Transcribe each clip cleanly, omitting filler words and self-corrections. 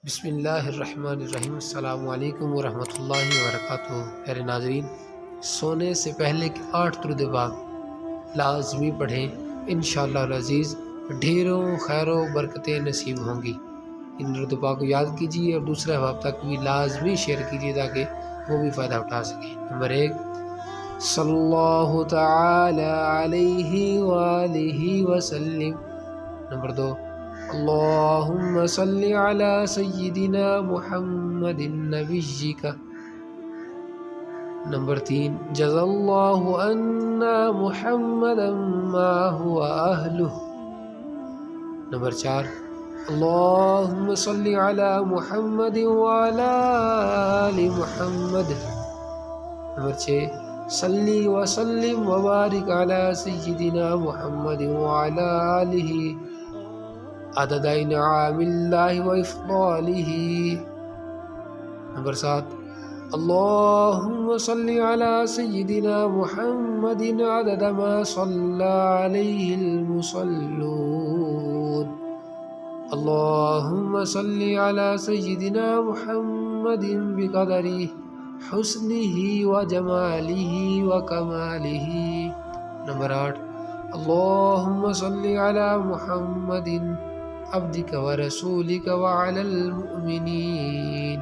بسم اللہ الرحمن الرحیم۔ السلام علیکم ورحمۃ اللہ وبرکاتہ۔ پیارے ناظرین، سونے سے پہلے 8 درود پاک لازمی پڑھیں، انشاءاللہ العزیز ڈھیروں خیر و برکتیں نصیب ہوں گی۔ ان درود پاک کو یاد کیجیے اور دوسرے احباب تک بھی لازمی شیئر کیجیے تاکہ وہ بھی فائدہ اٹھا سکیں۔ نمبر 1، صلی اللہ تعالی علیہ وآلہ وسلم۔ نمبر 2، اللہم صلی علی سیدنا محمد نبیک۔ نمبر 3، جزا اللہ عنا محمدا ما هو اہلہ۔ نمبر 4، اللہم صلی علی محمد وعلی آل محمد۔ نمبر 6، صلی وسلم وبارک علی سیدنا محمد وعلی آلہ عدد انعام اللہ و افضالہ۔ نمبر 7، اللہم صلی علی سیدنا محمد عدد ما صلی علیہ المصلون۔ اللہم صلی علی سیدنا محمد بقدر حسنہ و جمالہ و کمالہ۔ نمبر 8، اللہم صلی علی محمد عبدک و رسولک وعلی المؤمنین۔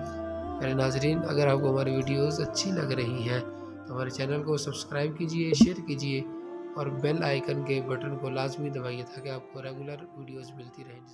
میرے ناظرین، اگر آپ کو ہماری ویڈیوز اچھی لگ رہی ہیں تو ہمارے چینل کو سبسکرائب کیجئے، شیئر کیجئے اور بیل آئیکن کے بٹن کو لازمی دبائیے تاکہ آپ کو ریگولر ویڈیوز ملتی رہیں۔